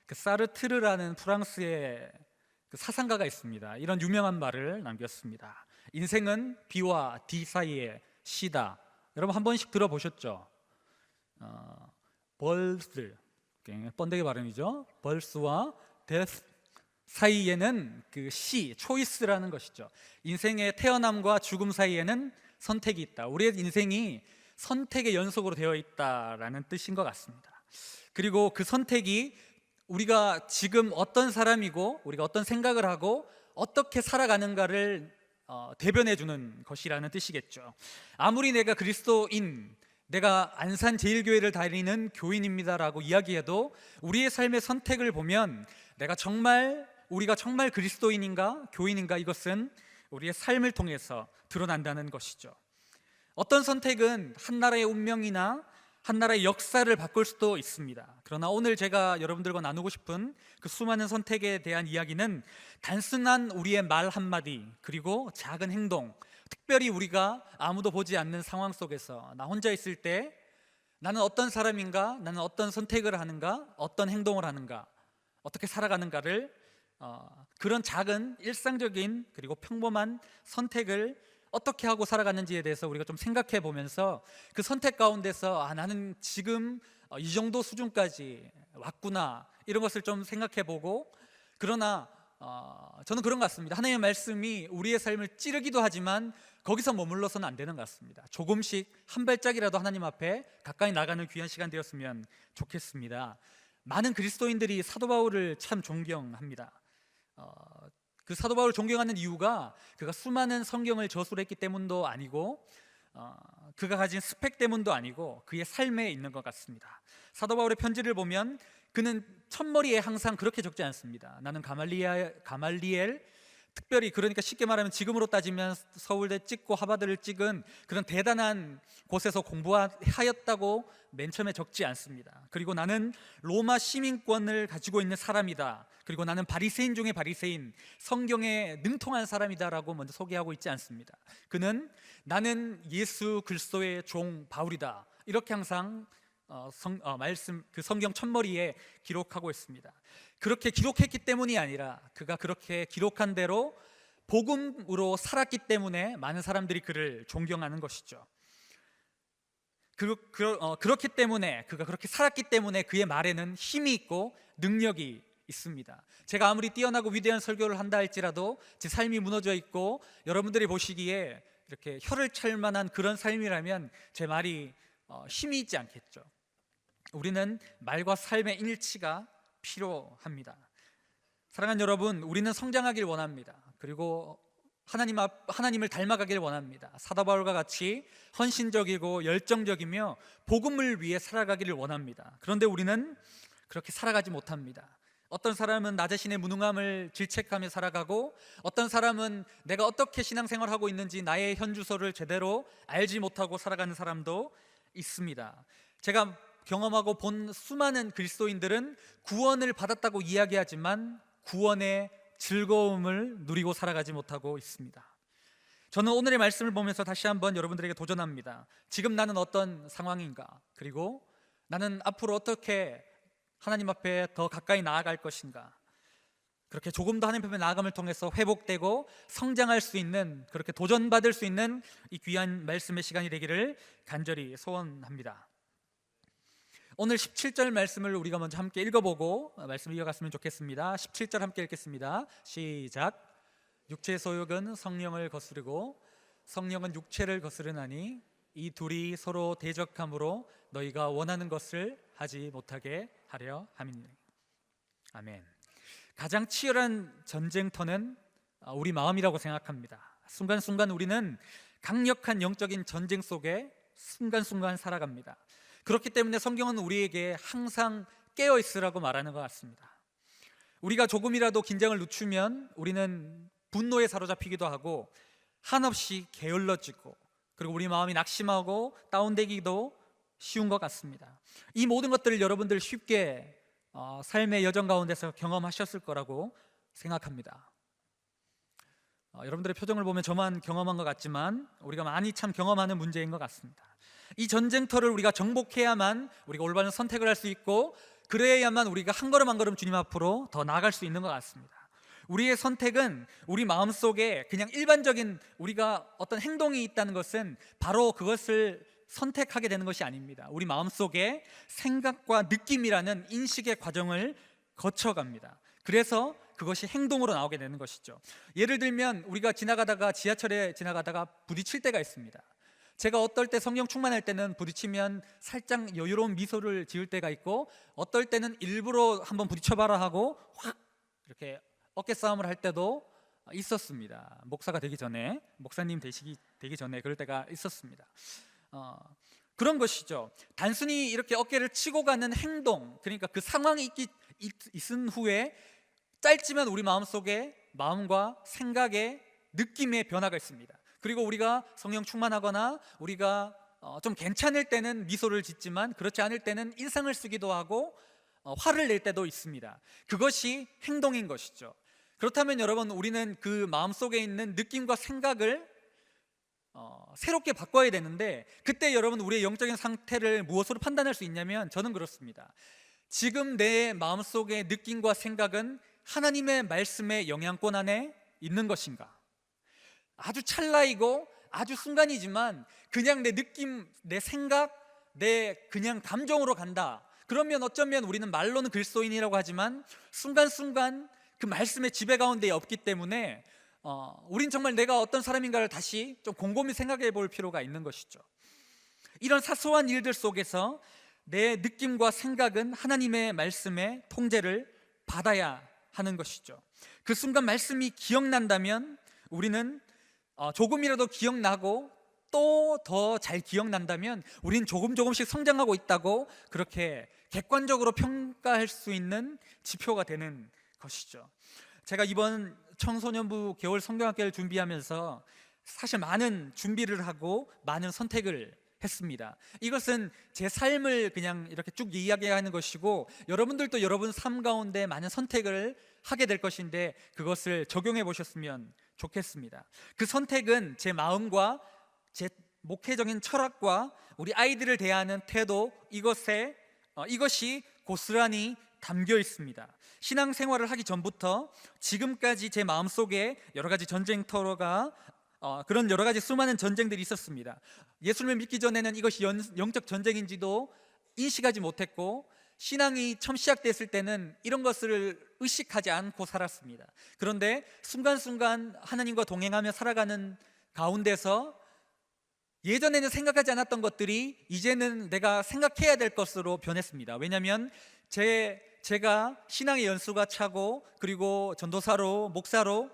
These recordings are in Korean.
그 사르트르라는 프랑스의 그 사상가가 있습니다. 이런 유명한 말을 남겼습니다. 인생은 B와 D 사이의 시다. 여러분 한 번씩 들어보셨죠? 벌스, 번데기 발음이죠. 벌스와 데스 사이에는 그 시, 초이스라는 것이죠. 인생의 태어남과 죽음 사이에는 선택이 있다. 우리의 인생이 선택의 연속으로 되어 있다라는 뜻인 것 같습니다. 그리고 그 선택이 우리가 지금 어떤 사람이고 우리가 어떤 생각을 하고 어떻게 살아가는가를 대변해 주는 것이라는 뜻이겠죠. 아무리 내가 그리스도인, 내가 안산 제일교회를 다니는 교인입니다라고 이야기해도 우리의 삶의 선택을 보면 우리가 정말 그리스도인인가 교인인가, 이것은 우리의 삶을 통해서 드러난다는 것이죠. 어떤 선택은 한 나라의 운명이나 한 나라의 역사를 바꿀 수도 있습니다. 그러나 오늘 제가 여러분들과 나누고 싶은 그 수많은 선택에 대한 이야기는 단순한 우리의 말 한마디, 그리고 작은 행동, 특별히 우리가 아무도 보지 않는 상황 속에서 나 혼자 있을 때 나는 어떤 사람인가, 나는 어떤 선택을 하는가, 어떤 행동을 하는가, 어떻게 살아가는가를 그런 작은 일상적인 그리고 평범한 선택을 어떻게 하고 살아가는지에 대해서 우리가 좀 생각해 보면서 그 선택 가운데서 나는 지금 이 정도 수준까지 왔구나, 이런 것을 좀 생각해 보고, 그러나 저는 그런 것 같습니다. 하나님의 말씀이 우리의 삶을 찌르기도 하지만 거기서 머물러서는 안 되는 것 같습니다. 조금씩 한 발짝이라도 하나님 앞에 가까이 나가는 귀한 시간 되었으면 좋겠습니다. 많은 그리스도인들이 사도 바울을 참 존경합니다. 그 사도 바울을 존경하는 이유가 그가 수많은 성경을 저술했기 때문도 아니고 그가 가진 스펙 때문도 아니고 그의 삶에 있는 것 같습니다. 사도 바울의 편지를 보면 그는 첫머리에 항상 그렇게 적지 않습니다. 나는 가말리엘, 특별히 그러니까 쉽게 말하면 지금으로 따지면 서울대 찍고 하버드를 찍은 그런 대단한 곳에서 공부하였다고 맨 처음에 적지 않습니다. 그리고 나는 로마 시민권을 가지고 있는 사람이다, 그리고 나는 바리새인 중에 바리새인, 성경에 능통한 사람이다라고 먼저 소개하고 있지 않습니다. 그는 나는 예수 그리스도의 종 바울이다, 이렇게 항상 그 성경 첫머리에 기록하고 있습니다. 그렇게 기록했기 때문이 아니라 그가 그렇게 기록한 대로 복음으로 살았기 때문에 많은 사람들이 그를 존경하는 것이죠. 그렇기 때문에, 그가 그렇게 살았기 때문에 그의 말에는 힘이 있고 능력이 있습니다. 제가 아무리 뛰어나고 위대한 설교를 한다 할지라도 제 삶이 무너져 있고 여러분들이 보시기에 이렇게 혀를 찰 만한 그런 삶이라면 제 말이 힘이 있지 않겠죠. 우리는 말과 삶의 일치가 필요합니다. 사랑하는 여러분, 우리는 성장하길 원합니다. 그리고 하나님을 닮아가길 원합니다. 사도 바울과 같이 헌신적이고 열정적이며 복음을 위해 살아가기를 원합니다. 그런데 우리는 그렇게 살아가지 못합니다. 어떤 사람은 나 자신의 무능함을 질책하며 살아가고, 어떤 사람은 내가 어떻게 신앙생활하고 있는지 나의 현주소를 제대로 알지 못하고 살아가는 사람도 있습니다. 제가 경험하고 본 수많은 그리스도인들은 구원을 받았다고 이야기하지만 구원의 즐거움을 누리고 살아가지 못하고 있습니다. 저는 오늘의 말씀을 보면서 다시 한번 여러분들에게 도전합니다. 지금 나는 어떤 상황인가, 그리고 나는 앞으로 어떻게 하나님 앞에 더 가까이 나아갈 것인가, 그렇게 조금 더 하나님 앞에 나아감을 통해서 회복되고 성장할 수 있는, 그렇게 도전받을 수 있는 이 귀한 말씀의 시간이 되기를 간절히 소원합니다. 오늘 17절 말씀을 우리가 먼저 함께 읽어보고 말씀을 이어갔으면 좋겠습니다. 17절 함께 읽겠습니다. 시작. 육체의 소욕은 성령을 거스르고 성령은 육체를 거스르나니 이 둘이 서로 대적함으로 너희가 원하는 것을 하지 못하게 하려 함이니. 아멘. 가장 치열한 전쟁터는 우리 마음이라고 생각합니다. 순간순간 우리는 강력한 영적인 전쟁 속에 순간순간 살아갑니다. 그렇기 때문에 성경은 우리에게 항상 깨어 있으라고 말하는 것 같습니다. 우리가 조금이라도 긴장을 늦추면 우리는 분노에 사로잡히기도 하고 한없이 게을러지고, 그리고 우리 마음이 낙심하고 다운되기도 쉬운 것 같습니다. 이 모든 것들을 여러분들 쉽게 삶의 여정 가운데서 경험하셨을 거라고 생각합니다. 여러분들의 표정을 보면 저만 경험한 것 같지만 우리가 많이 참 경험하는 문제인 것 같습니다. 이 전쟁터를 우리가 정복해야만 우리가 올바른 선택을 할 수 있고, 그래야만 우리가 한 걸음 한 걸음 주님 앞으로 더 나아갈 수 있는 것 같습니다. 우리의 선택은 우리 마음속에 그냥 일반적인 우리가 어떤 행동이 있다는 것은 바로 그것을 선택하게 되는 것이 아닙니다. 우리 마음속에 생각과 느낌이라는 인식의 과정을 거쳐갑니다. 그래서 그것이 행동으로 나오게 되는 것이죠. 예를 들면 우리가 지하철에 지나가다가 부딪힐 때가 있습니다. 제가 어떨 때 성령 충만할 때는 부딪히면 살짝 여유로운 미소를 지을 때가 있고, 어떨 때는 일부러 한번 부딪혀봐라 하고 확 이렇게 어깨 싸움을 할 때도 있었습니다. 목사가 되기 전에, 목사님 되기 전에 그럴 때가 있었습니다. 그런 것이죠. 단순히 이렇게 어깨를 치고 가는 행동, 그러니까 그 상황이 있은 후에 짧지만 우리 마음속에 마음과 생각의 느낌의 변화가 있습니다. 그리고 우리가 성령 충만하거나 우리가 좀 괜찮을 때는 미소를 짓지만 그렇지 않을 때는 인상을 쓰기도 하고 화를 낼 때도 있습니다. 그것이 행동인 것이죠. 그렇다면 여러분, 우리는 그 마음속에 있는 느낌과 생각을 새롭게 바꿔야 되는데, 그때 여러분 우리의 영적인 상태를 무엇으로 판단할 수 있냐면, 저는 그렇습니다. 지금 내 마음속의 느낌과 생각은 하나님의 말씀의 영향권 안에 있는 것인가? 아주 찰나이고 아주 순간이지만 그냥 내 느낌, 내 생각, 내 그냥 감정으로 간다. 그러면 어쩌면 우리는 말로는 그리스도인이라고 하지만 순간순간 그 말씀의 지배 가운데 없기 때문에 우린 정말 내가 어떤 사람인가를 다시 좀 곰곰이 생각해 볼 필요가 있는 것이죠. 이런 사소한 일들 속에서 내 느낌과 생각은 하나님의 말씀의 통제를 받아야 하는 것이죠. 그 순간 말씀이 기억난다면 우리는 조금이라도 기억나고 또 더 잘 기억난다면 우리는 조금씩 성장하고 있다고 그렇게 객관적으로 평가할 수 있는 지표가 되는 것이죠. 제가 이번 청소년부 겨울 성경학교를 준비하면서 사실 많은 준비를 하고 많은 선택을 했습니다. 이것은 제 삶을 그냥 이렇게 쭉 이야기하는 것이고, 여러분들도 여러분 삶 가운데 많은 선택을 하게 될 것인데 그것을 적용해 보셨으면 좋겠습니다. 그 선택은 제 마음과 제 목회적인 철학과 우리 아이들을 대하는 태도, 이것이 고스란히 담겨 있습니다. 신앙생활을 하기 전부터 지금까지 제 마음속에 여러 가지 전쟁터가 그런 여러 가지 수많은 전쟁들이 있었습니다. 예수님을 믿기 전에는 이것이 영적 전쟁인지도 인식하지 못했고, 신앙이 처음 시작됐을 때는 이런 것을 의식하지 않고 살았습니다. 그런데 순간순간 하나님과 동행하며 살아가는 가운데서 예전에는 생각하지 않았던 것들이 이제는 내가 생각해야 될 것으로 변했습니다. 왜냐하면 제가 신앙의 연수가 차고, 그리고 전도사로, 목사로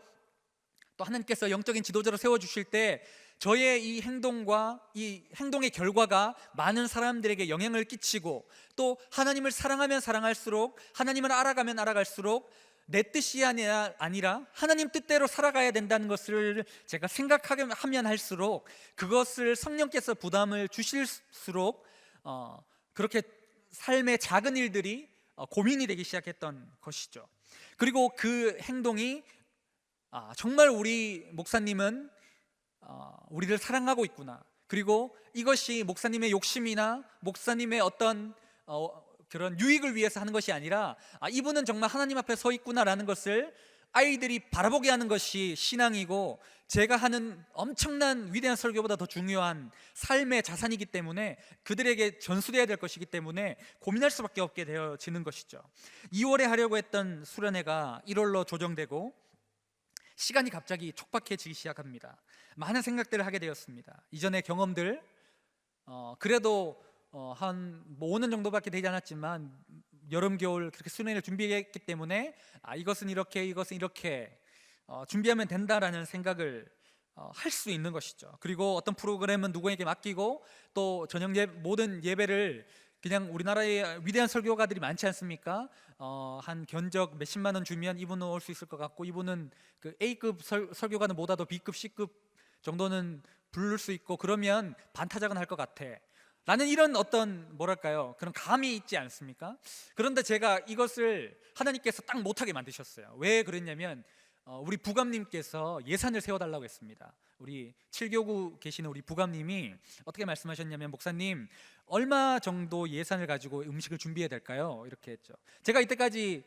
또 하나님께서 영적인 지도자로 세워주실 때 저의 이 행동과 이 행동의 결과가 많은 사람들에게 영향을 끼치고, 또 하나님을 사랑하면 사랑할수록, 하나님을 알아가면 알아갈수록 내 뜻이 아니라 하나님 뜻대로 살아가야 된다는 것을 제가 생각하면 할수록, 그것을 성령께서 부담을 주실수록 그렇게 삶의 작은 일들이 고민이 되기 시작했던 것이죠. 그리고 그 행동이 정말 우리 목사님은 우리를 사랑하고 있구나, 그리고 이것이 목사님의 욕심이나 목사님의 어떤 그런 유익을 위해서 하는 것이 아니라 이분은 정말 하나님 앞에 서 있구나라는 것을 아이들이 바라보게 하는 것이 신앙이고, 제가 하는 엄청난 위대한 설교보다 더 중요한 삶의 자산이기 때문에, 그들에게 전수되어야 될 것이기 때문에 고민할 수밖에 없게 되어지는 것이죠. 2월에 하려고 했던 수련회가 1월로 조정되고 시간이 갑자기 촉박해지기 시작합니다. 많은 생각들을 하게 되었습니다. 이전의 경험들, 그래도 한 5년 정도밖에 되지 않았지만 여름 겨울 그렇게 수련회를 준비했기 때문에 이것은 이렇게 준비하면 된다라는 생각을 할 수 있는 것이죠. 그리고 어떤 프로그램은 누구에게 맡기고, 또 저녁 모든 예배를 그냥 우리나라에 위대한 설교가들이 많지 않습니까? 한 견적 몇십만 원 주면 이분은 올 수 있을 것 같고, 이분은 그 A급 설교가는 보다도 B급, C급 정도는 부를 수 있고, 그러면 반타작은 할 것 같아 라는 이런 어떤 그런 감이 있지 않습니까? 그런데 제가 이것을 하나님께서 딱 못하게 만드셨어요. 왜 그랬냐면 우리 부감님께서 예산을 세워달라고 했습니다. 우리 7교구 계시는 우리 부감님이 어떻게 말씀하셨냐면, 목사님 얼마 정도 예산을 가지고 음식을 준비해야 될까요? 이렇게 했죠. 제가 이때까지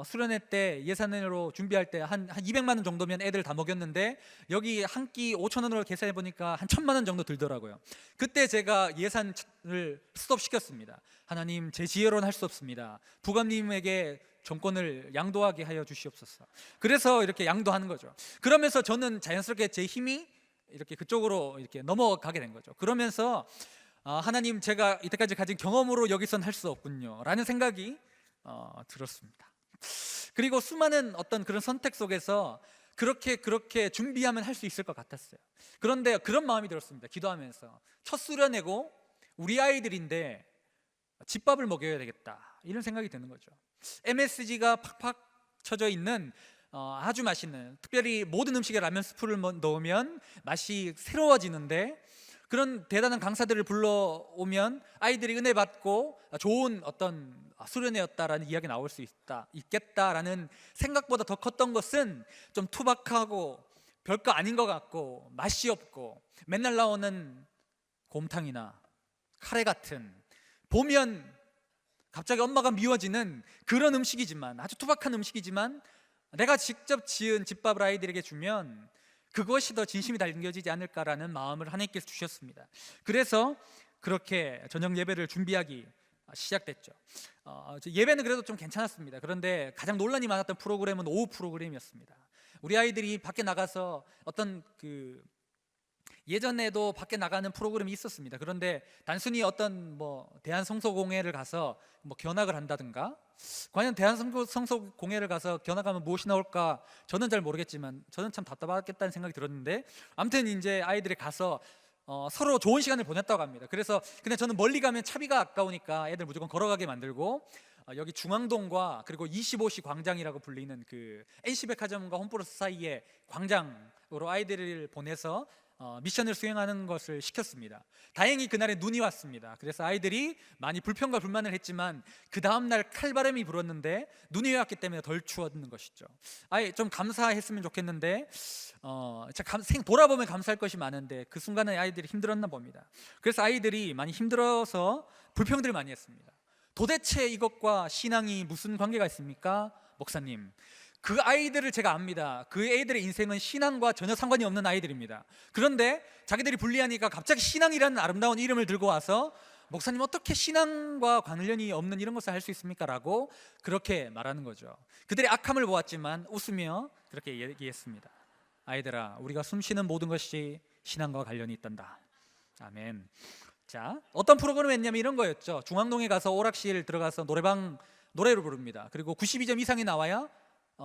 수련회 때 예산으로 준비할 때 한 200만 원 정도면 애들 다 먹였는데, 여기 한 끼 5천 원으로 계산해 보니까 한 1,000만 원 정도 들더라고요. 그때 제가 예산을 스톱시켰습니다. 하나님, 제 지혜로는 할 수 없습니다. 부감님에게 정권을 양도하게 하여 주시옵소서. 그래서 이렇게 양도하는 거죠. 그러면서 저는 자연스럽게 제 힘이 이렇게 그쪽으로 이렇게 넘어가게 된 거죠. 그러면서 하나님, 제가 이때까지 가진 경험으로 여기선 할 수 없군요 라는 생각이 들었습니다. 그리고 수많은 어떤 그런 선택 속에서 그렇게 준비하면 할 수 있을 것 같았어요. 그런데 그런 마음이 들었습니다. 기도하면서 첫 수련회고 우리 아이들인데 집밥을 먹여야 되겠다, 이런 생각이 드는 거죠. MSG가 팍팍 쳐져 있는 아주 맛있는, 특별히 모든 음식에 라면 스프를 넣으면 맛이 새로워지는데, 그런 대단한 강사들을 불러오면 아이들이 은혜 받고 좋은 어떤 수련회였다라는 이야기 나올 수 있겠다라는 생각보다 더 컸던 것은 좀 투박하고 별거 아닌 것 같고 맛이 없고 맨날 나오는 곰탕이나 카레 같은, 보면 갑자기 엄마가 미워지는 그런 음식이지만, 아주 투박한 음식이지만 내가 직접 지은 집밥을 아이들에게 주면 그것이 더 진심이 담겨지지 않을까라는 마음을 하나님께서 주셨습니다. 그래서 그렇게 저녁 예배를 준비하기 시작됐죠. 예배는 그래도 좀 괜찮았습니다. 그런데 가장 논란이 많았던 프로그램은 오후 프로그램이었습니다. 우리 아이들이 밖에 나가서 어떤 예전에도 밖에 나가는 프로그램이 있었습니다. 그런데 단순히 어떤 대한성서공회를 가서 견학을 한다든가, 과연 대한성서공회를 가서 견학하면 무엇이 나올까 저는 잘 모르겠지만 저는 참 답답하겠다는 생각이 들었는데, 아무튼 이제 아이들이 가서 서로 좋은 시간을 보냈다고 합니다. 그래서 근데 저는 멀리 가면 차비가 아까우니까 애들 무조건 걸어가게 만들고, 여기 중앙동과 그리고 25시 광장이라고 불리는 그 NC백화점과 홈플러스 사이에 광장으로 아이들을 보내서 미션을 수행하는 것을 시켰습니다. 다행히 그날에 눈이 왔습니다. 그래서 아이들이 많이 불평과 불만을 했지만 그 다음날 칼바람이 불었는데 눈이 왔기 때문에 덜 추웠는 것이죠. 좀 감사했으면 좋겠는데 돌아보면 감사할 것이 많은데 그 순간에 아이들이 힘들었나 봅니다. 그래서 아이들이 많이 힘들어서 불평들을 많이 했습니다. 도대체 이것과 신앙이 무슨 관계가 있습니까? 목사님, 그 아이들을 제가 압니다. 그 애들의 인생은 신앙과 전혀 상관이 없는 아이들입니다. 그런데 자기들이 불리하니까 갑자기 신앙이라는 아름다운 이름을 들고 와서, 목사님 어떻게 신앙과 관련이 없는 이런 것을 할 수 있습니까? 라고 그렇게 말하는 거죠. 그들의 악함을 보았지만 웃으며 그렇게 얘기했습니다. 아이들아, 우리가 숨쉬는 모든 것이 신앙과 관련이 있단다. 아멘. 자, 어떤 프로그램을 했냐면 이런 거였죠. 중앙동에 가서 오락실 들어가서 노래를 부릅니다. 그리고 92점 이상이 나와야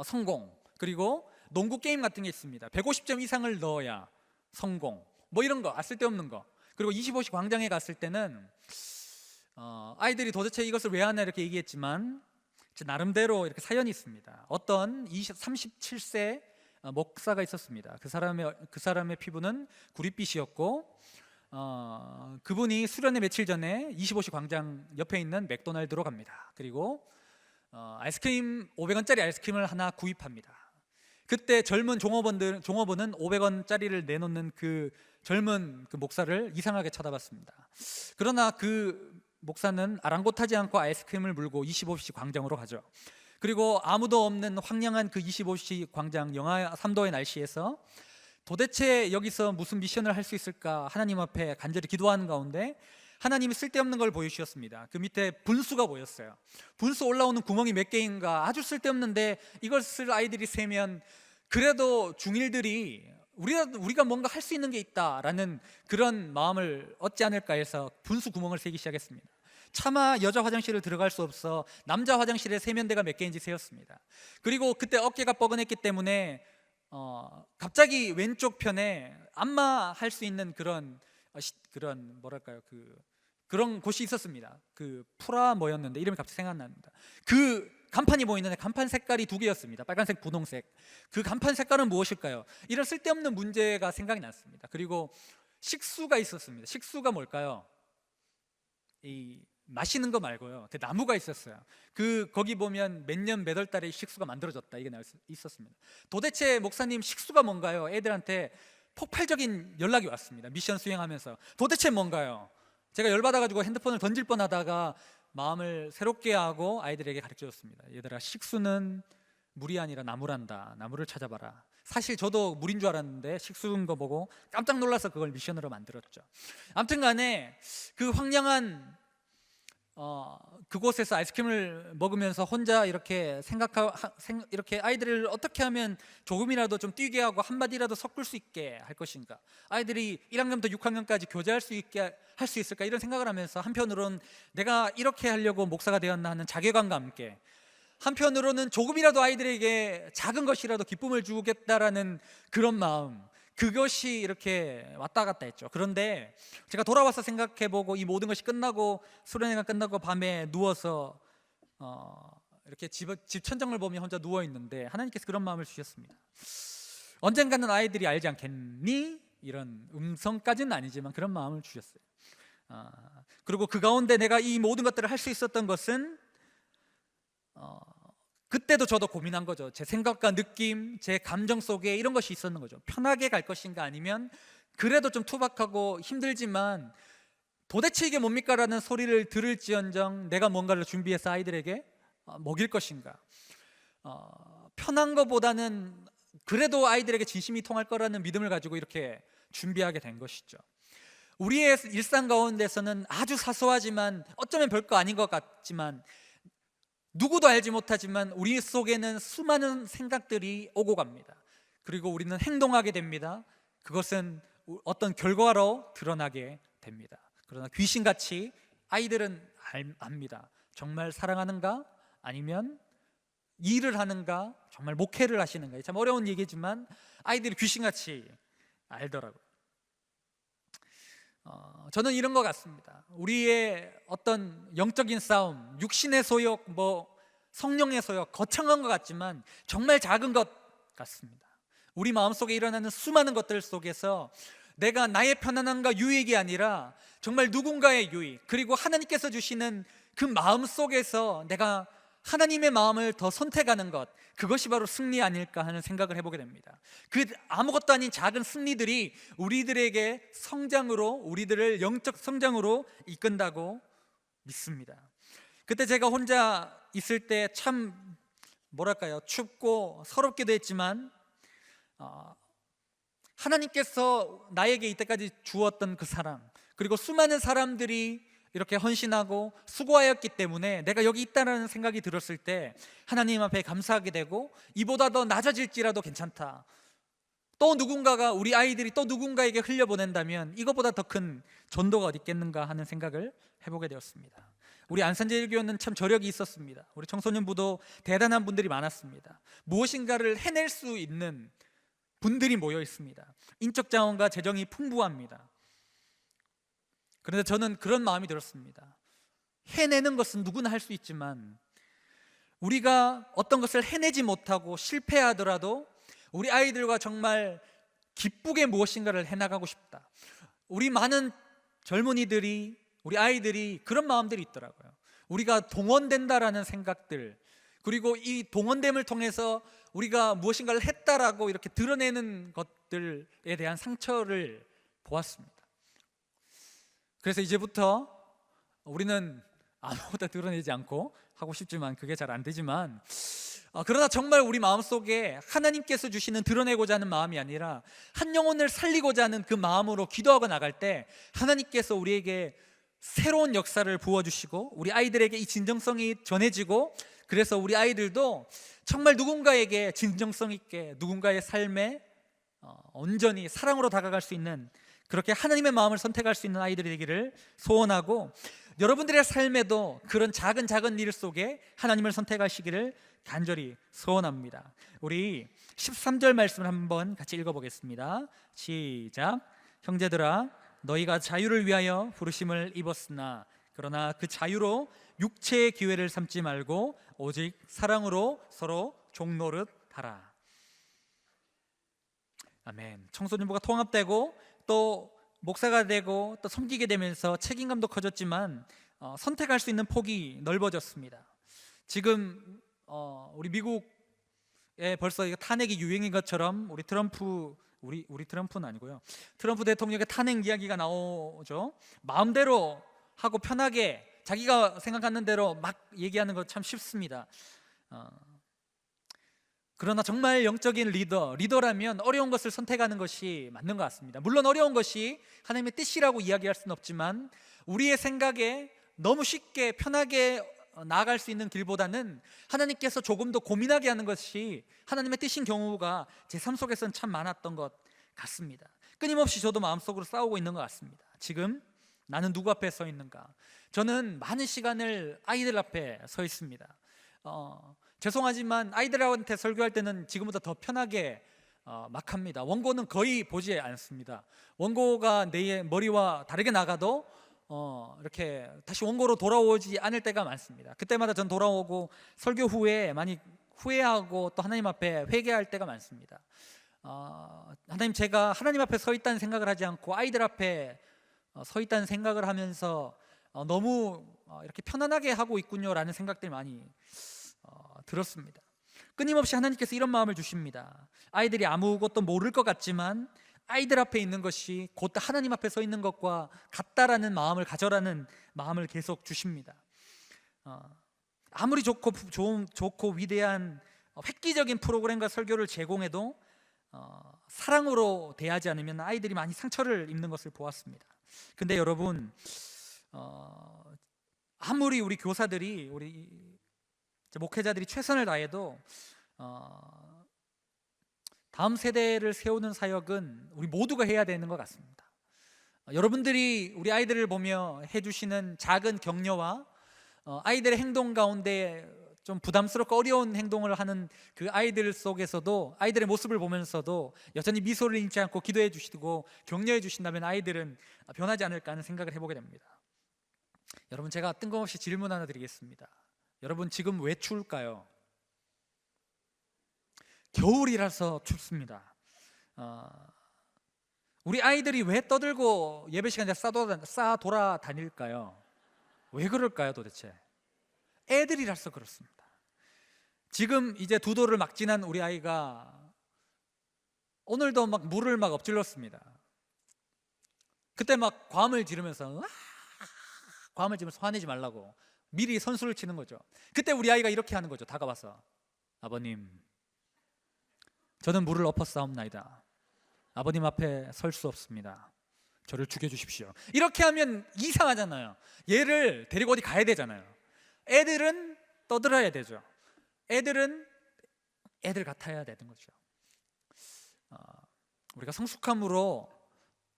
성공. 그리고 농구 게임 같은 게 있습니다. 150점 이상을 넣어야 성공. 이런 거, 쓸데없는 거. 그리고 25시 광장에 갔을 때는 아이들이 도대체 이것을 왜 하나 이렇게 얘기했지만 나름대로 이렇게 사연이 있습니다. 어떤 37세 목사가 있었습니다. 그 사람의 피부는 구릿빛이었고, 그분이 수련회 며칠 전에 25시 광장 옆에 있는 맥도날드로 갑니다. 그리고 아이스크림 500원짜리 아이스크림을 하나 구입합니다. 그때 젊은 종업원은 500원짜리를 내놓는 그 젊은 그 목사를 이상하게 쳐다봤습니다. 그러나 그 목사는 아랑곳하지 않고 아이스크림을 물고 25시 광장으로 가죠. 그리고 아무도 없는 황량한 그 25시 광장 영하 3도의 날씨에서 도대체 여기서 무슨 미션을 할 수 있을까 하나님 앞에 간절히 기도하는 가운데 하나님이 쓸데없는 걸 보여주셨습니다. 그 밑에 분수가 보였어요. 분수 올라오는 구멍이 몇 개인가, 아주 쓸데없는데 이것을 아이들이 세면 그래도 중1들이 우리가 뭔가 할 수 있는 게 있다라는 그런 마음을 얻지 않을까 해서 분수 구멍을 세기 시작했습니다. 차마 여자 화장실을 들어갈 수 없어 남자 화장실에 세면대가 몇 개인지 세었습니다. 그리고 그때 어깨가 뻐근했기 때문에 갑자기 왼쪽 편에 안마할 수 있는 그런 뭐랄까요, 그런 곳이 있었습니다. 그 프라 뭐였는데 이름이 갑자기 생각납니다. 그 간판이 보이는데 간판 색깔이 두 개였습니다. 빨간색, 분홍색. 그 간판 색깔은 무엇일까요? 이런 쓸데없는 문제가 생각이 났습니다. 그리고 식수가 있었습니다. 식수가 뭘까요? 이 마시는 거 말고요, 그 나무가 있었어요. 거기 보면 몇 년 몇 월 달에 식수가 만들어졌다, 이게 있었습니다. 도대체 목사님, 식수가 뭔가요? 애들한테 폭발적인 연락이 왔습니다. 미션 수행하면서 도대체 뭔가요? 제가 열받아가지고 핸드폰을 던질 뻔하다가 마음을 새롭게 하고 아이들에게 가르쳐줬습니다. 얘들아, 식수는 물이 아니라 나무란다. 나무를 찾아봐라. 사실 저도 물인 줄 알았는데 식수인 거 보고 깜짝 놀라서 그걸 미션으로 만들었죠. 아무튼 간에 그 황량한 그곳에서 아이스크림을 먹으면서 혼자 이렇게 이렇게 아이들을 어떻게 하면 조금이라도 좀 뛰게 하고 한마디라도 섞을 수 있게 할 것인가, 아이들이 1학년부터 6학년까지 교제할 수 있게 할 수 있을까, 이런 생각을 하면서 한편으로는 내가 이렇게 하려고 목사가 되었나 하는 자괴감과 함께, 한편으로는 조금이라도 아이들에게 작은 것이라도 기쁨을 주겠다라는 그런 마음, 그것이 이렇게 왔다 갔다 했죠. 그런데 제가 돌아와서 생각해보고, 이 모든 것이 끝나고 수련회가 끝나고 밤에 누워서 이렇게 집 천장을 보며 혼자 누워 있는데 하나님께서 그런 마음을 주셨습니다. 언젠가는 아이들이 알지 않겠니? 이런 음성까지는 아니지만 그런 마음을 주셨어요. 그리고 그 가운데 내가 이 모든 것들을 할 수 있었던 것은 그때도 저도 고민한 거죠. 제 생각과 느낌, 제 감정 속에 이런 것이 있었는 거죠. 편하게 갈 것인가, 아니면 그래도 좀 투박하고 힘들지만 도대체 이게 뭡니까? 라는 소리를 들을지언정 내가 뭔가를 준비해서 아이들에게 먹일 것인가, 편한 것보다는 그래도 아이들에게 진심이 통할 거라는 믿음을 가지고 이렇게 준비하게 된 것이죠. 우리의 일상 가운데서는 아주 사소하지만 어쩌면 별거 아닌 것 같지만, 누구도 알지 못하지만 우리 속에는 수많은 생각들이 오고 갑니다. 그리고 우리는 행동하게 됩니다. 그것은 어떤 결과로 드러나게 됩니다. 그러나 귀신같이 아이들은 압니다. 정말 사랑하는가, 아니면 일을 하는가, 정말 목회를 하시는가. 참 어려운 얘기지만 아이들이 귀신같이 알더라고요. 저는 이런 것 같습니다. 우리의 어떤 영적인 싸움, 육신의 소욕, 성령의 소욕, 거창한 것 같지만 정말 작은 것 같습니다. 우리 마음속에 일어나는 수많은 것들 속에서 내가 나의 편안함과 유익이 아니라 정말 누군가의 유익, 그리고 하나님께서 주시는 그 마음 속에서 내가 하나님의 마음을 더 선택하는 것, 그것이 바로 승리 아닐까 하는 생각을 해보게 됩니다. 그 아무것도 아닌 작은 승리들이 우리들에게 성장으로, 우리들을 영적 성장으로 이끈다고 믿습니다. 그때 제가 혼자 있을 때 참 춥고 서럽기도 했지만, 하나님께서 나에게 이때까지 주었던 그 사랑, 그리고 수많은 사람들이 이렇게 헌신하고 수고하였기 때문에 내가 여기 있다는 생각이 들었을 때 하나님 앞에 감사하게 되고, 이보다 더 낮아질지라도 괜찮다, 또 누군가가, 우리 아이들이 또 누군가에게 흘려보낸다면 이것보다 더 큰 전도가 어디 있겠는가 하는 생각을 해보게 되었습니다. 우리 안산제일교회는 참 저력이 있었습니다. 우리 청소년부도 대단한 분들이 많았습니다. 무엇인가를 해낼 수 있는 분들이 모여 있습니다. 인적 자원과 재정이 풍부합니다. 그런데 저는 그런 마음이 들었습니다. 해내는 것은 누구나 할 수 있지만 우리가 어떤 것을 해내지 못하고 실패하더라도 우리 아이들과 정말 기쁘게 무엇인가를 해나가고 싶다. 우리 많은 젊은이들이, 우리 아이들이 그런 마음들이 있더라고요. 우리가 동원된다라는 생각들, 그리고 이 동원됨을 통해서 우리가 무엇인가를 했다라고 이렇게 드러내는 것들에 대한 상처를 보았습니다. 그래서 이제부터 우리는 아무것도 드러내지 않고 하고 싶지만 그게 잘 안 되지만, 그러나 정말 우리 마음속에 하나님께서 주시는 드러내고자 하는 마음이 아니라 한 영혼을 살리고자 하는 그 마음으로 기도하고 나갈 때 하나님께서 우리에게 새로운 역사를 부어주시고 우리 아이들에게 이 진정성이 전해지고, 그래서 우리 아이들도 정말 누군가에게 진정성 있게 누군가의 삶에 온전히 사랑으로 다가갈 수 있는, 그렇게 하나님의 마음을 선택할 수 있는 아이들이 되기를 소원하고, 여러분들의 삶에도 그런 작은 일 속에 하나님을 선택하시기를 간절히 소원합니다. 우리 13절 말씀을 한번 같이 읽어보겠습니다. 시작. 형제들아, 너희가 자유를 위하여 부르심을 입었으나 그러나 그 자유로 육체의 기회를 삼지 말고 오직 사랑으로 서로 종노릇 하라. 아멘. 청소년부가 통합되고 또 목사가 되고 또 섬기게 되면서 책임감도 커졌지만 선택할 수 있는 폭이 넓어졌습니다. 지금 우리 미국에 벌써 이거 탄핵이 유행인 것처럼 우리 트럼프는 아니고요. 트럼프 대통령의 탄핵 이야기가 나오죠. 마음대로 하고 편하게 자기가 생각하는 대로 막 얘기하는 거 참 쉽습니다. 그러나 정말 영적인 리더라면 어려운 것을 선택하는 것이 맞는 것 같습니다. 물론 어려운 것이 하나님의 뜻이라고 이야기할 수는 없지만 우리의 생각에 너무 쉽게 편하게 나아갈 수 있는 길보다는 하나님께서 조금 더 고민하게 하는 것이 하나님의 뜻인 경우가 제 삶 속에서는 참 많았던 것 같습니다. 끊임없이 저도 마음속으로 싸우고 있는 것 같습니다. 지금 나는 누구 앞에 서 있는가? 저는 많은 시간을 아이들 앞에 서 있습니다. 죄송하지만 아이들한테 설교할 때는 지금보다 더 편하게 막 합니다. 원고는 거의 보지 않습니다. 원고가 내 머리와 다르게 나가도 이렇게 다시 원고로 돌아오지 않을 때가 많습니다. 그때마다 전 돌아오고 설교 후에 많이 후회하고 또 하나님 앞에 회개할 때가 많습니다. 하나님, 제가 하나님 앞에 서 있다는 생각을 하지 않고 아이들 앞에 서 있다는 생각을 하면서 너무 이렇게 편안하게 하고 있군요라는 생각들이 많이 들었습니다. 끊임없이 하나님께서 이런 마음을 주십니다. 아이들이 아무것도 모를 것 같지만 아이들 앞에 있는 것이 곧 하나님 앞에 서 있는 것과 같다라는 마음을 가져라는 마음을 계속 주십니다. 아무리 좋고 위대한 획기적인 프로그램과 설교를 제공해도 사랑으로 대하지 않으면 아이들이 많이 상처를 입는 것을 보았습니다. 근데 여러분, 아무리 우리 교사들이, 우리 목회자들이 최선을 다해도 다음 세대를 세우는 사역은 우리 모두가 해야 되는 것 같습니다. 여러분들이 우리 아이들을 보며 해주시는 작은 격려와 아이들의 행동 가운데 좀 부담스럽고 어려운 행동을 하는 그 아이들 속에서도, 아이들의 모습을 보면서도 여전히 미소를 잃지 않고 기도해 주시고 격려해 주신다면 아이들은 변하지 않을까 하는 생각을 해보게 됩니다. 여러분, 제가 뜬금없이 질문 하나 드리겠습니다. 여러분, 지금 왜 추울까요? 겨울이라서 춥습니다. 우리 아이들이 왜 떠들고 예배 시간에 싸 돌아다닐까요? 왜 그럴까요 도대체? 애들이라서 그렇습니다. 지금 이제 2도를 막 지난 우리 아이가 오늘도 막 물을 막 엎질렀습니다. 그때 막 과음을 지르면서 화내지 말라고 미리 선수를 치는 거죠. 그때 우리 아이가 이렇게 하는 거죠. 다가와서, 아버님, 저는 물을 엎었사옵나이다. 아버님 앞에 설 수 없습니다. 저를 죽여주십시오. 이렇게 하면 이상하잖아요. 얘를 데리고 어디 가야 되잖아요. 애들은 떠들어야 되죠. 애들은 애들 같아야 되는 거죠. 우리가 성숙함으로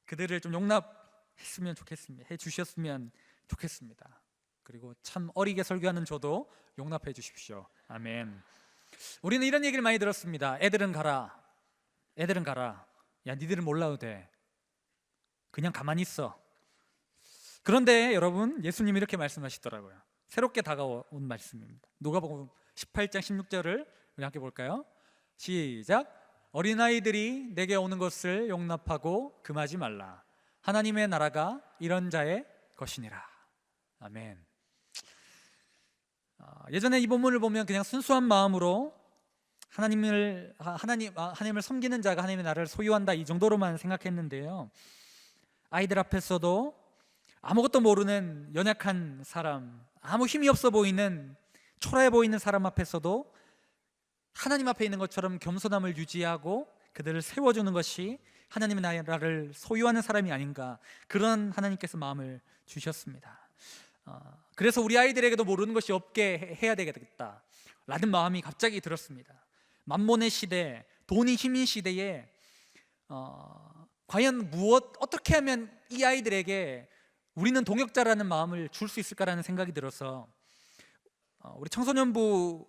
그들을 좀 용납했으면 좋겠습니다. 해주셨으면 좋겠습니다. 그리고 참 어리게 설교하는 저도 용납해 주십시오. 아멘. 우리는 이런 얘기를 많이 들었습니다. 애들은 가라. 야, 니들은 몰라도 돼. 그냥 가만히 있어. 그런데 여러분, 예수님이 이렇게 말씀하시더라고요. 새롭게 다가온 말씀입니다. 누가복음 18장 16절을 우리 함께 볼까요? 시작. 어린아이들이 내게 오는 것을 용납하고 금하지 말라. 하나님의 나라가 이런 자의 것이니라. 아멘. 예전에 이 본문을 보면 그냥 순수한 마음으로 하나님을 섬기는 자가 하나님의 나라를 소유한다, 이 정도로만 생각했는데요. 아이들 앞에서도 아무것도 모르는 연약한 사람, 아무 힘이 없어 보이는, 초라해 보이는 사람 앞에서도 하나님 앞에 있는 것처럼 겸손함을 유지하고 그들을 세워주는 것이 하나님의 나라를 소유하는 사람이 아닌가, 그런 하나님께서 마음을 주셨습니다. 그래서 우리 아이들에게도 모르는 것이 없게 해야 되겠다 라는 마음이 갑자기 들었습니다. 만몬의 시대, 돈이 힘인 시대에 과연 어떻게 하면 이 아이들에게 우리는 동역자라는 마음을 줄 수 있을까라는 생각이 들어서 우리 청소년부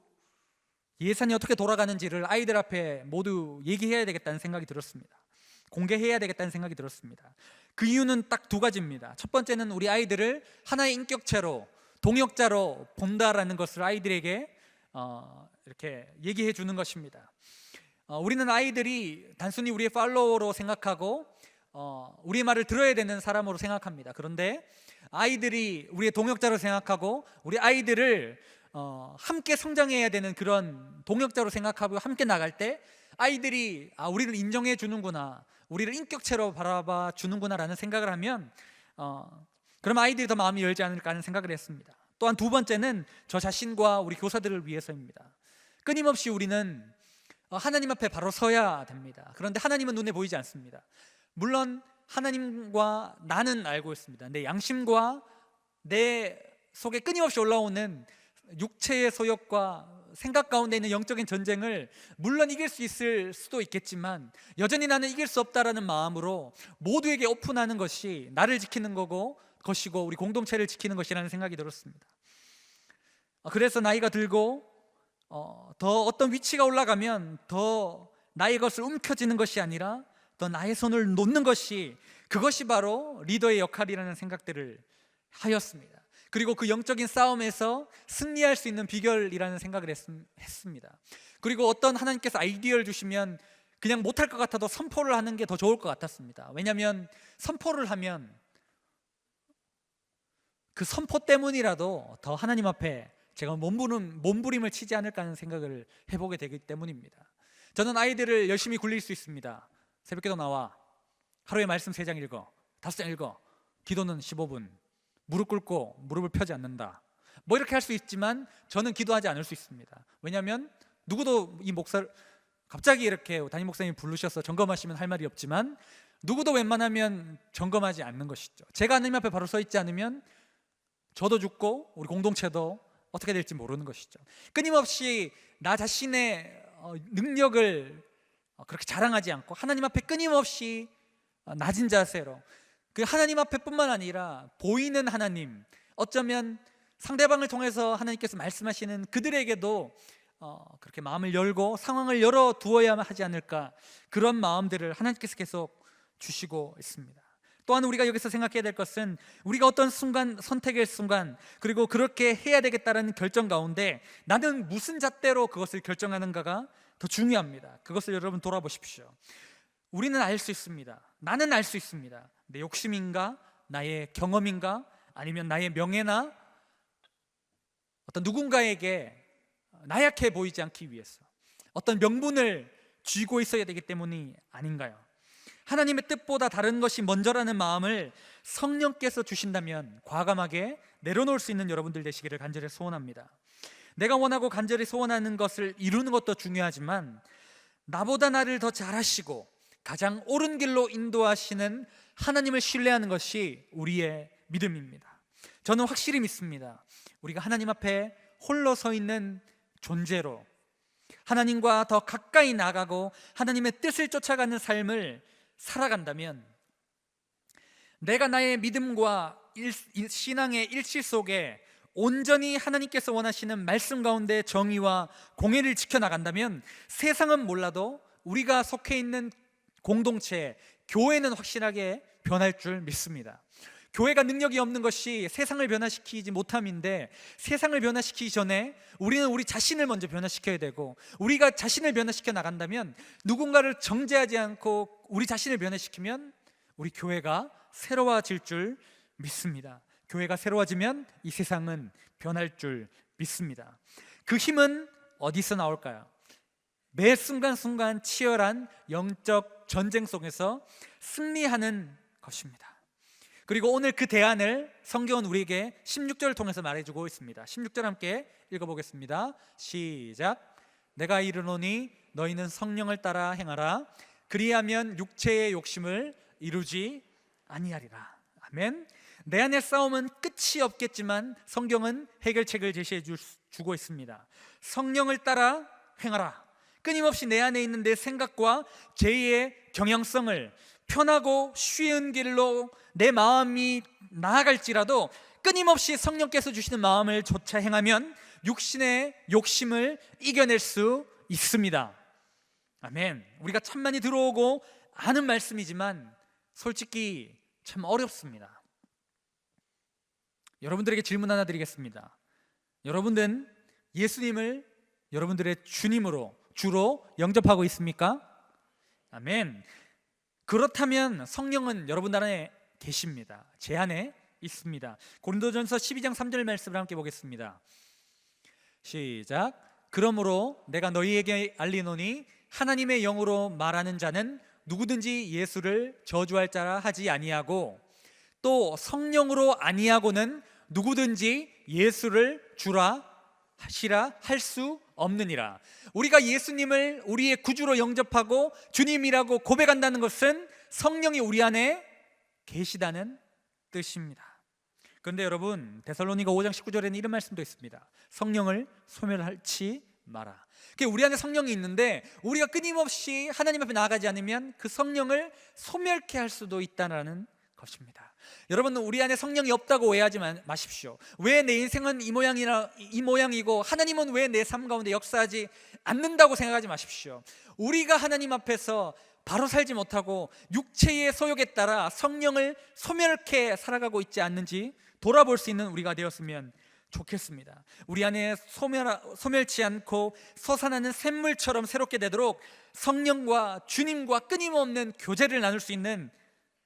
예산이 어떻게 돌아가는지를 아이들 앞에 모두 얘기해야 되겠다는 생각이 들었습니다. 공개해야 되겠다는 생각이 들었습니다. 그 이유는 딱 2가지입니다. 첫 번째는 우리 아이들을 하나의 인격체로, 동역자로 본다라는 것을 아이들에게 이렇게 얘기해 주는 것입니다. 우리는 아이들이 단순히 우리의 팔로워로 생각하고 우리의 말을 들어야 되는 사람으로 생각합니다. 그런데 아이들이 우리의 동역자로 생각하고 우리 아이들을 함께 성장해야 되는 그런 동역자로 생각하고 함께 나갈 때 아이들이 우리를 인정해 주는구나, 우리를 인격체로 바라봐 주는구나라는 생각을 하면 그럼 아이들이 더 마음이 열지 않을까 하는 생각을 했습니다. 또한 두 번째는 저 자신과 우리 교사들을 위해서입니다. 끊임없이 우리는 하나님 앞에 바로 서야 됩니다. 그런데 하나님은 눈에 보이지 않습니다. 물론 하나님과 나는 알고 있습니다. 내 양심과 내 속에 끊임없이 올라오는 육체의 소욕과 생각 가운데 있는 영적인 전쟁을 물론 이길 수 있을 수도 있겠지만 여전히 나는 이길 수 없다라는 마음으로 모두에게 오픈하는 것이 나를 지키는 것이고 우리 공동체를 지키는 것이라는 생각이 들었습니다. 그래서 나이가 들고 더 어떤 위치가 올라가면 더 나의 것을 움켜쥐는 것이 아니라 더 나의 손을 놓는 것이, 그것이 바로 리더의 역할이라는 생각들을 하였습니다. 그리고 그 영적인 싸움에서 승리할 수 있는 비결이라는 생각을 했습니다. 그리고 어떤 하나님께서 아이디어를 주시면 그냥 못할 것 같아도 선포를 하는 게 더 좋을 것 같았습니다. 왜냐하면 선포를 하면 그 선포 때문이라도 더 하나님 앞에 제가 몸부림을 치지 않을까 하는 생각을 해보게 되기 때문입니다. 저는 아이들을 열심히 굴릴 수 있습니다. 새벽기도 나와, 하루에 말씀 3장 읽어, 5장 읽어, 기도는 15분, 무릎 꿇고 무릎을 펴지 않는다, 뭐 이렇게 할 수 있지만 저는 기도하지 않을 수 있습니다. 왜냐하면 누구도 이 목사를 갑자기 이렇게 담임 목사님이 부르셔서 점검하시면 할 말이 없지만 누구도 웬만하면 점검하지 않는 것이죠. 제가 하나님 앞에 바로 서 있지 않으면 저도 죽고 우리 공동체도 어떻게 될지 모르는 것이죠. 끊임없이 나 자신의 능력을 그렇게 자랑하지 않고 하나님 앞에 끊임없이 낮은 자세로, 그 하나님 앞에 뿐만 아니라 보이는 하나님, 어쩌면 상대방을 통해서 하나님께서 말씀하시는 그들에게도 그렇게 마음을 열고 상황을 열어두어야 하지 않을까, 그런 마음들을 하나님께서 계속 주시고 있습니다. 또한 우리가 여기서 생각해야 될 것은 우리가 어떤 순간, 선택의 순간, 그리고 그렇게 해야 되겠다는 결정 가운데 나는 무슨 잣대로 그것을 결정하는가가 더 중요합니다. 그것을 여러분 돌아보십시오. 우리는 알 수 있습니다. 나는 알 수 있습니다. 내 욕심인가, 나의 경험인가, 아니면 나의 명예나 어떤 누군가에게 나약해 보이지 않기 위해서 어떤 명분을 쥐고 있어야 되기 때문이 아닌가요? 하나님의 뜻보다 다른 것이 먼저라는 마음을 성령께서 주신다면 과감하게 내려놓을 수 있는 여러분들 되시기를 간절히 소원합니다. 내가 원하고 간절히 소원하는 것을 이루는 것도 중요하지만 나보다 나를 더 잘하시고 가장 옳은 길로 인도하시는 하나님을 신뢰하는 것이 우리의 믿음입니다. 저는 확실히 믿습니다. 우리가 하나님 앞에 홀로 서 있는 존재로 하나님과 더 가까이 나가고 하나님의 뜻을 쫓아가는 삶을 살아간다면 내가 나의 믿음과 신앙의 일치 속에 온전히 하나님께서 원하시는 말씀 가운데 정의와 공의를 지켜나간다면 세상은 몰라도 우리가 속해 있는 공동체, 교회는 확실하게 변할 줄 믿습니다. 교회가 능력이 없는 것이 세상을 변화시키지 못함인데 세상을 변화시키기 전에 우리는 우리 자신을 먼저 변화시켜야 되고, 우리가 자신을 변화시켜 나간다면 누군가를 정죄하지 않고 우리 자신을 변화시키면 우리 교회가 새로워질 줄 믿습니다. 교회가 새로워지면 이 세상은 변할 줄 믿습니다. 그 힘은 어디서 나올까요? 매 순간순간 치열한 영적 전쟁 속에서 승리하는 것입니다. 그리고 오늘 그 대안을 성경은 우리에게 16절을 통해서 말해주고 있습니다. 16절 함께 읽어보겠습니다. 시작. 내가 이르노니 너희는 성령을 따라 행하라. 그리하면 육체의 욕심을 이루지 아니하리라. 아멘. 내 안의 싸움은 끝이 없겠지만 성경은 해결책을 제시해 주고 있습니다. 성령을 따라 행하라. 끊임없이 내 안에 있는 내 생각과 죄의 경향성을 편하고 쉬운 길로 내 마음이 나아갈지라도 끊임없이 성령께서 주시는 마음을 좇아 행하면 육신의 욕심을 이겨낼 수 있습니다. 아멘. 우리가 참 많이 들어오고 아는 말씀이지만 솔직히 참 어렵습니다. 여러분들에게 질문 하나 드리겠습니다. 여러분들은 예수님을 여러분들의 주님으로 주로 영접하고 있습니까? 아멘. 그렇다면 성령은 여러분 안에 계십니다. 제 안에 있습니다. 고린도전서 12장 3절 말씀을 함께 보겠습니다. 시작. 그러므로 내가 너희에게 알리노니 하나님의 영으로 말하는 자는 누구든지 예수를 저주할 자라 하지 아니하고 또 성령으로 아니하고는 누구든지 예수를 주라 하시라 할 수 없느니라. 우리가 예수님을 우리의 구주로 영접하고 주님이라고 고백한다는 것은 성령이 우리 안에 계시다는 뜻입니다. 그런데 여러분, 데살로니가 5장 19절에는 이런 말씀도 있습니다. 성령을 소멸하지 마라. 우리 안에 성령이 있는데 우리가 끊임없이 하나님 앞에 나아가지 않으면 그 성령을 소멸케 할 수도 있다는 것입니다. 여러분, 우리 안에 성령이 없다고 오해하지 마십시오. 왜 내 인생은 이 모양이고 하나님은 왜 내 삶 가운데 역사하지 않는다고 생각하지 마십시오. 우리가 하나님 앞에서 바로 살지 못하고 육체의 소욕에 따라 성령을 소멸케 살아가고 있지 않는지 돌아볼 수 있는 우리가 되었으면 좋겠습니다. 우리 안에 소멸치 않고 솟아나는 샘물처럼 새롭게 되도록 성령과 주님과 끊임없는 교제를 나눌 수 있는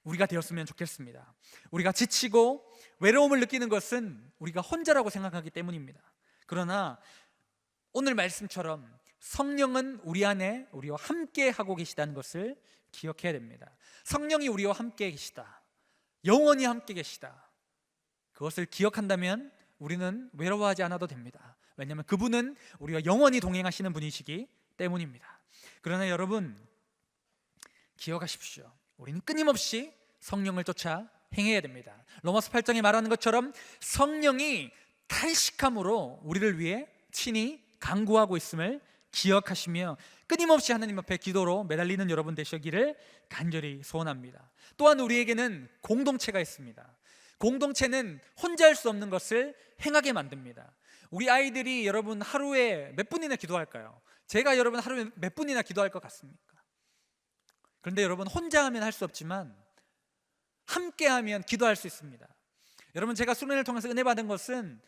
우리가 되었으면 좋겠습니다. 우리가 지치고 외로움을 느끼는 것은 우리가 혼자라고 생각하기 때문입니다. 그러나 오늘 말씀처럼 성령은 우리 안에 우리와 함께 하고 계시다는 것을 기억해야 됩니다. 성령이 우리와 함께 계시다, 영원히 함께 계시다, 그것을 기억한다면 우리는 외로워하지 않아도 됩니다. 왜냐하면 그분은 우리와 영원히 동행하시는 분이시기 때문입니다. 그러나 여러분, 기억하십시오. 우리는 끊임없이 성령을 쫓아 행해야 됩니다. 로마서 8장에 말하는 것처럼 성령이 탄식함으로 우리를 위해 친히 간구하고 있음을 기억하시며 끊임없이 하나님 앞에 기도로 매달리는 여러분 되시기를 간절히 소원합니다. 또한 우리에게는 공동체가 있습니다. 공동체는 혼자 할 수 없는 것을 행하게 만듭니다. 우리 아이들이 여러분 하루에 몇 분이나 기도할까요? 제가 여러분 하루에 몇 분이나 기도할 것 같습니까? 그런데 여러분, 혼자 하면 할 수 없지만 함께 하면 기도할 수 있습니다. 여러분, 제가 수련회를 통해서 은혜 받은 것은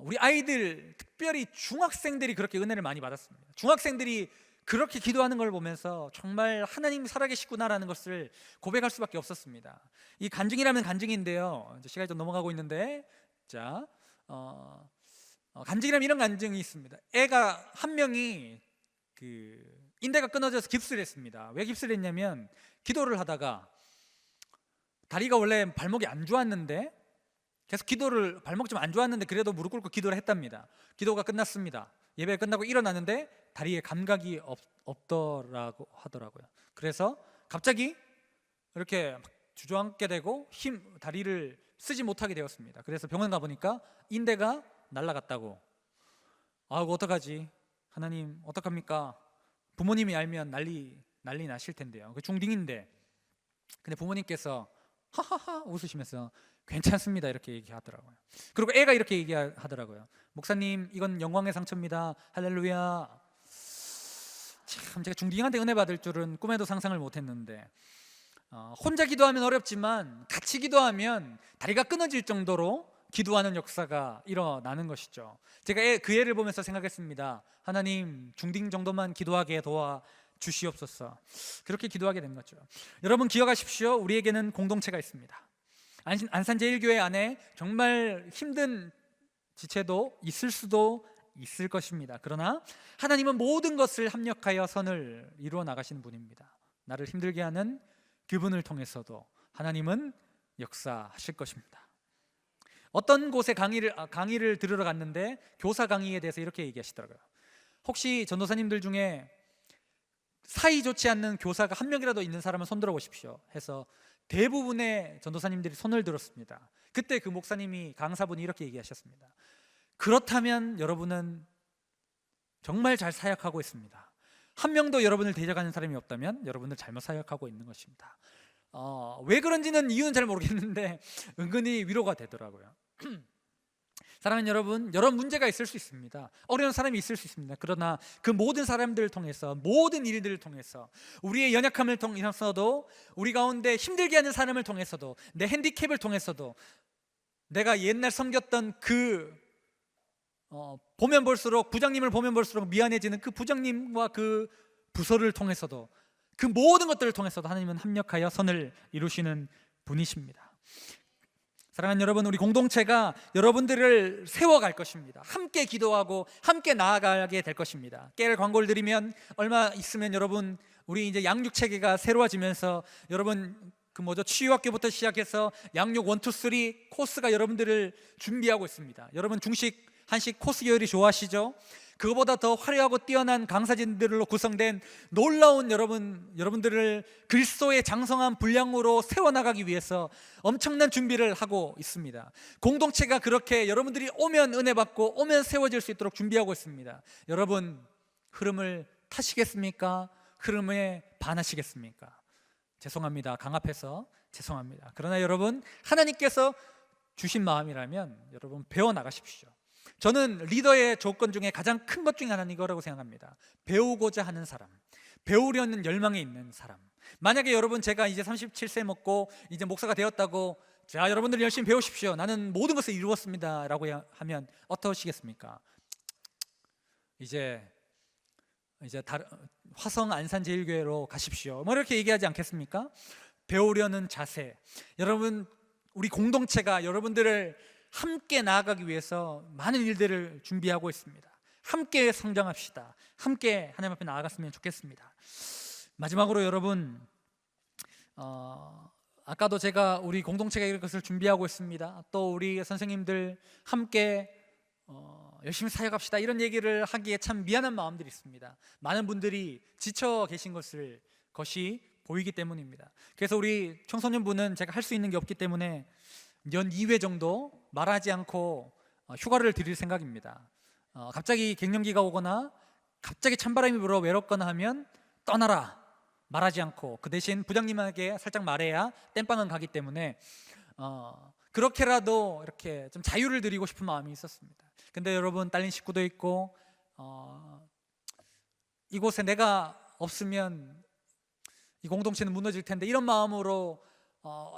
우리 아이들, 특별히 중학생들이 그렇게 은혜를 많이 받았습니다. 중학생들이 그렇게 기도하는 걸 보면서 정말 하나님이 살아계시구나라는 것을 고백할 수밖에 없었습니다. 이 간증이라면 간증인데요, 이제 시간이 좀 넘어가고 있는데, 자, 간증이라면 이런 간증이 있습니다. 애가 한 명이 인대가 끊어져서 깁스를 했습니다. 왜 깁스를 했냐면 기도를 하다가 다리가 원래 발목이 안 좋았는데 계속 발목이 좀 안 좋았는데 그래도 무릎 꿇고 기도를 했답니다. 기도가 끝났습니다. 예배 끝나고 일어났는데 다리에 감각이 없더라고 하더라고요. 그래서 갑자기 이렇게 주저앉게 되고 다리를 쓰지 못하게 되었습니다. 그래서 병원 가보니까 인대가 날아갔다고. 아이고, 어떡하지? 하나님, 어떡합니까? 부모님이 알면 난리 나실 텐데요. 그 중딩인데. 근데 부모님께서 하하하 웃으시면서 괜찮습니다 이렇게 얘기하더라고요. 그리고 애가 이렇게 얘기하더라고요. 목사님, 이건 영광의 상처입니다. 할렐루야. 참, 제가 중딩한테 은혜 받을 줄은 꿈에도 상상을 못했는데, 혼자 기도하면 어렵지만 같이 기도하면 다리가 끊어질 정도로 기도하는 역사가 일어나는 것이죠. 제가 그 애를 보면서 생각했습니다. 하나님, 중딩 정도만 기도하게 도와주시옵소서. 그렇게 기도하게 된 거죠. 여러분, 기억하십시오. 우리에게는 공동체가 있습니다. 안산제일교회 안에 정말 힘든 지체도 있을 수도 있을 것입니다. 그러나 하나님은 모든 것을 합력하여 선을 이루어 나가시는 분입니다. 나를 힘들게 하는 그분을 통해서도 하나님은 역사하실 것입니다. 어떤 곳에 강의를 들으러 갔는데 교사 강의에 대해서 이렇게 얘기하시더라고요. 혹시 전도사님들 중에 사이 좋지 않는 교사가 한 명이라도 있는 사람은 손 들어보십시오 해서 대부분의 전도사님들이 손을 들었습니다. 그때 그 목사님이, 강사분이 이렇게 얘기하셨습니다. 그렇다면 여러분은 정말 잘 사역하고 있습니다. 한 명도 여러분을 대적하는 사람이 없다면 여러분을 잘못 사역하고 있는 것입니다. 왜 그런지는 이유는 잘 모르겠는데 은근히 위로가 되더라고요. 사랑하는 여러분, 여러 문제가 있을 수 있습니다. 어려운 사람이 있을 수 있습니다. 그러나 그 모든 사람들을 통해서, 모든 일들을 통해서, 우리의 연약함을 통해서도, 우리 가운데 힘들게 하는 사람을 통해서도, 내 핸디캡을 통해서도, 내가 옛날 섬겼던 보면 볼수록, 부장님을 보면 볼수록 미안해지는 그 부장님과 그 부서를 통해서도, 그 모든 것들을 통해서도 하나님은 합력하여 선을 이루시는 분이십니다. 사랑하는 여러분, 우리 공동체가 여러분들을 세워갈 것입니다. 함께 기도하고 함께 나아가게 될 것입니다. 깨알 광고를 드리면 얼마 있으면 여러분, 우리 이제 양육 체계가 새로워지면서 여러분 치유학교부터 시작해서 양육 1, 2, 3 코스가 여러분들을 준비하고 있습니다. 여러분 중식, 한식 코스 요리 좋아하시죠? 그거보다 더 화려하고 뛰어난 강사진들로 구성된 놀라운 여러분들을 그리스도의 장성한 분량으로 세워나가기 위해서 엄청난 준비를 하고 있습니다. 공동체가 그렇게 여러분들이 오면 은혜 받고 오면 세워질 수 있도록 준비하고 있습니다. 여러분, 흐름을 타시겠습니까? 흐름에 반하시겠습니까? 죄송합니다. 강압해서 죄송합니다. 그러나 여러분, 하나님께서 주신 마음이라면 여러분 배워나가십시오. 저는 리더의 조건 중에 가장 큰 것 중에 하나는 이거라고 생각합니다. 배우고자 하는 사람, 배우려는 열망이 있는 사람. 만약에 여러분, 제가 이제 37세 먹고 이제 목사가 되었다고, 자, 여러분들 열심히 배우십시오, 나는 모든 것을 이루었습니다 라고 하면 어떠시겠습니까? 이제 화성 안산제일교회로 가십시오, 뭐 이렇게 얘기하지 않겠습니까? 배우려는 자세. 여러분, 우리 공동체가 여러분들을 함께 나아가기 위해서 많은 일들을 준비하고 있습니다. 함께 성장합시다. 함께 하나님 앞에 나아갔으면 좋겠습니다. 마지막으로 여러분, 아까도 제가 우리 공동체가 이런 것을 준비하고 있습니다, 또 우리 선생님들 함께 열심히 사역합시다, 이런 얘기를 하기에 참 미안한 마음들이 있습니다. 많은 분들이 지쳐 계신 것이 보이기 때문입니다. 그래서 우리 청소년부는 제가 할 수 있는 게 없기 때문에 연 2회 정도 말하지 않고 휴가를 드릴 생각입니다. 갑자기 갱년기가 오거나 갑자기 찬바람이 불어 외롭거나 하면 떠나라, 말하지 않고. 그 대신 부장님에게 살짝 말해야 땜빵은 가기 때문에 그렇게라도 이렇게 좀 자유를 드리고 싶은 마음이 있었습니다. 근데 여러분, 딸린 식구도 있고 이곳에 내가 없으면 이 공동체는 무너질 텐데, 이런 마음으로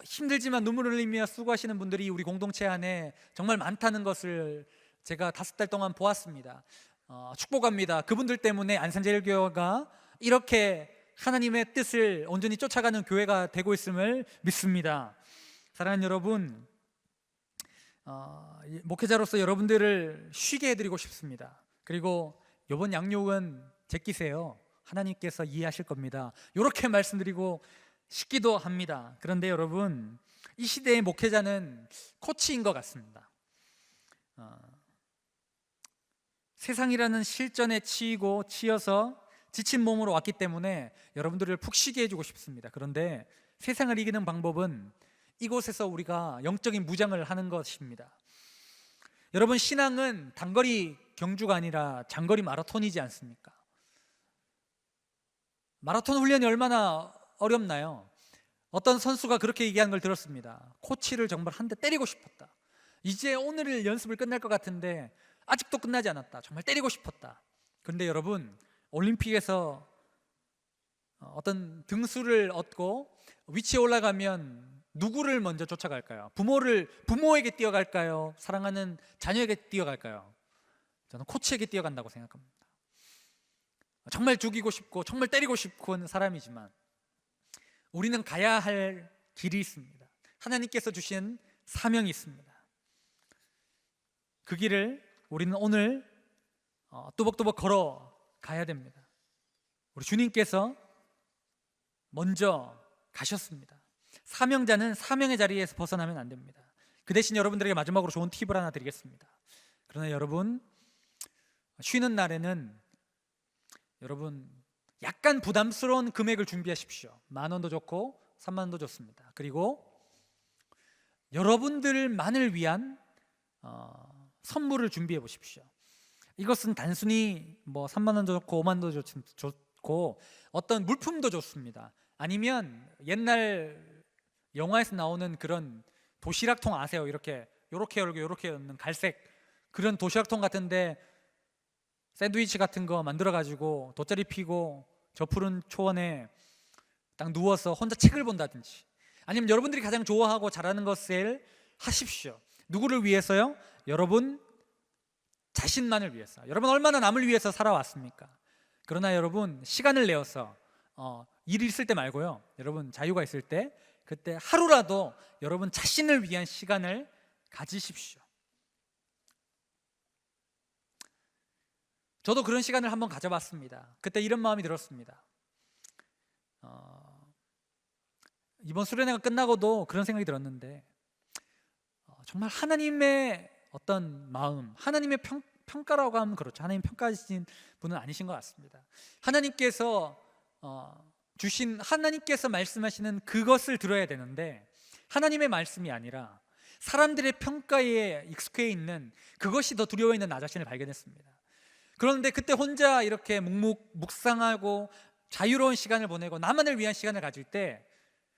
힘들지만 눈물을 흘리며 수고하시는 분들이 우리 공동체 안에 정말 많다는 것을 제가 5달 동안 보았습니다. 축복합니다. 그분들 때문에 안산제일교회가 이렇게 하나님의 뜻을 온전히 쫓아가는 교회가 되고 있음을 믿습니다. 사랑하는 여러분, 목회자로서 여러분들을 쉬게 해드리고 싶습니다. 그리고 이번 양육은 제끼세요. 하나님께서 이해하실 겁니다. 이렇게 말씀드리고 싶기도 합니다. 그런데 여러분, 이 시대의 목회자는 코치인 것 같습니다. 세상이라는 실전에 치여서 지친 몸으로 왔기 때문에 여러분들을 푹 쉬게 해주고 싶습니다. 그런데 세상을 이기는 방법은 이곳에서 우리가 영적인 무장을 하는 것입니다. 여러분, 신앙은 단거리 경주가 아니라 장거리 마라톤이지 않습니까? 마라톤 훈련이 얼마나 어렵나요? 어떤 선수가 그렇게 얘기하는 걸 들었습니다. 코치를 정말 한 대 때리고 싶었다. 이제 오늘 연습을 끝날 것 같은데 아직도 끝나지 않았다. 정말 때리고 싶었다. 그런데 여러분, 올림픽에서 어떤 등수를 얻고 위치에 올라가면 누구를 먼저 쫓아갈까요? 부모에게 뛰어갈까요? 사랑하는 자녀에게 뛰어갈까요? 저는 코치에게 뛰어간다고 생각합니다. 정말 죽이고 싶고 정말 때리고 싶은 사람이지만 우리는 가야 할 길이 있습니다. 하나님께서 주신 사명이 있습니다. 그 길을 우리는 오늘 또박또박 걸어가야 됩니다. 우리 주님께서 먼저 가셨습니다. 사명자는 사명의 자리에서 벗어나면 안 됩니다. 그 대신 여러분들에게 마지막으로 좋은 팁을 하나 드리겠습니다. 그러나 여러분, 쉬는 날에는 여러분 약간 부담스러운 금액을 준비하십시오. 10,000원도 좋고 30,000원도 좋습니다. 그리고 여러분들만을 위한 선물을 준비해 보십시오. 이것은 단순히 30,000원도 좋고 50,000원도 좋고 어떤 물품도 좋습니다. 아니면 옛날 영화에서 나오는 그런 도시락통 아세요? 이렇게 열고 이렇게 넣는 갈색 그런 도시락통 같은데 샌드위치 같은 거 만들어 가지고 돗자리 피고 저 푸른 초원에 딱 누워서 혼자 책을 본다든지, 아니면 여러분들이 가장 좋아하고 잘하는 것을 하십시오. 누구를 위해서요? 여러분 자신만을 위해서. 여러분 얼마나 남을 위해서 살아왔습니까? 그러나 여러분 시간을 내어서 일이 있을 때 말고요, 여러분 자유가 있을 때 그때 하루라도 여러분 자신을 위한 시간을 가지십시오. 저도 그런 시간을 한번 가져봤습니다. 그때 이런 마음이 들었습니다. 이번 수련회가 끝나고도 그런 생각이 들었는데, 정말 하나님의 어떤 마음, 하나님의 평가라고 하면 그렇죠. 하나님 평가하신 분은 아니신 것 같습니다. 하나님께서 하나님께서 말씀하시는 그것을 들어야 되는데, 하나님의 말씀이 아니라 사람들의 평가에 익숙해 있는 그것이 더 두려워 있는 나 자신을 발견했습니다. 그런데 그때 혼자 이렇게 묵상하고 자유로운 시간을 보내고 나만을 위한 시간을 가질 때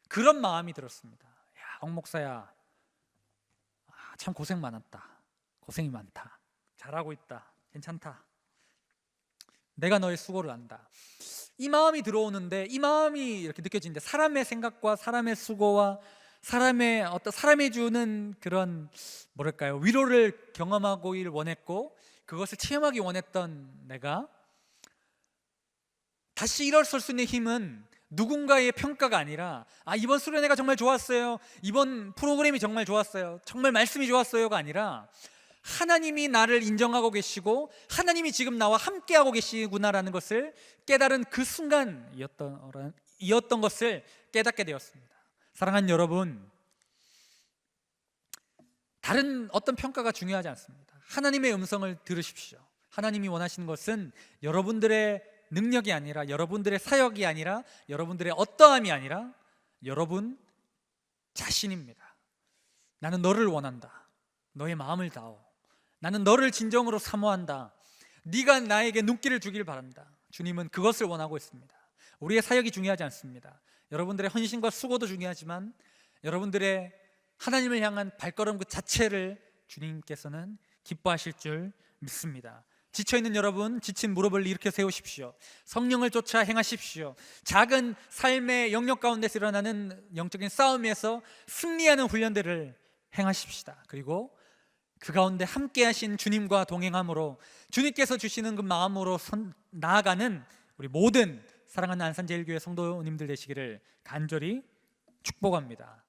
그런 마음이 들었습니다. 야, 옥 목사야, 참 고생 많았다. 고생이 많다. 잘하고 있다. 괜찮다. 내가 너의 수고를 안다. 이 마음이 들어오는데, 이 마음이 이렇게 느껴지는데, 사람의 생각과 사람의 수고와 사람이 주는 그런 뭐랄까요, 위로를 경험하기를 원했고 그것을 체험하기 원했던 내가 다시 일어설 수 있는 힘은 누군가의 평가가 아니라, 이번 수련회가 정말 좋았어요, 이번 프로그램이 정말 좋았어요, 정말 말씀이 좋았어요가 아니라 하나님이 나를 인정하고 계시고 하나님이 지금 나와 함께하고 계시구나라는 것을 깨달은 그 순간이었던 것을 깨닫게 되었습니다. 사랑하는 여러분, 다른 어떤 평가가 중요하지 않습니다. 하나님의 음성을 들으십시오. 하나님이 원하시는 것은 여러분들의 능력이 아니라, 여러분들의 사역이 아니라, 여러분들의 어떠함이 아니라 여러분 자신입니다. 나는 너를 원한다. 너의 마음을 다오. 나는 너를 진정으로 사모한다. 네가 나에게 눈길을 주길 바란다. 주님은 그것을 원하고 있습니다. 우리의 사역이 중요하지 않습니다. 여러분들의 헌신과 수고도 중요하지만 여러분들의 하나님을 향한 발걸음 그 자체를 주님께서는 기뻐하실 줄 믿습니다. 지쳐있는 여러분, 지친 무릎을 일으켜 세우십시오. 성령을 쫓아 행하십시오. 작은 삶의 영역 가운데서 일어나는 영적인 싸움에서 승리하는 훈련들을 행하십시다. 그리고 그 가운데 함께 하신 주님과 동행함으로 주님께서 주시는 그 마음으로 나아가는 우리 모든 사랑하는 안산제일교회 성도님들 되시기를 간절히 축복합니다.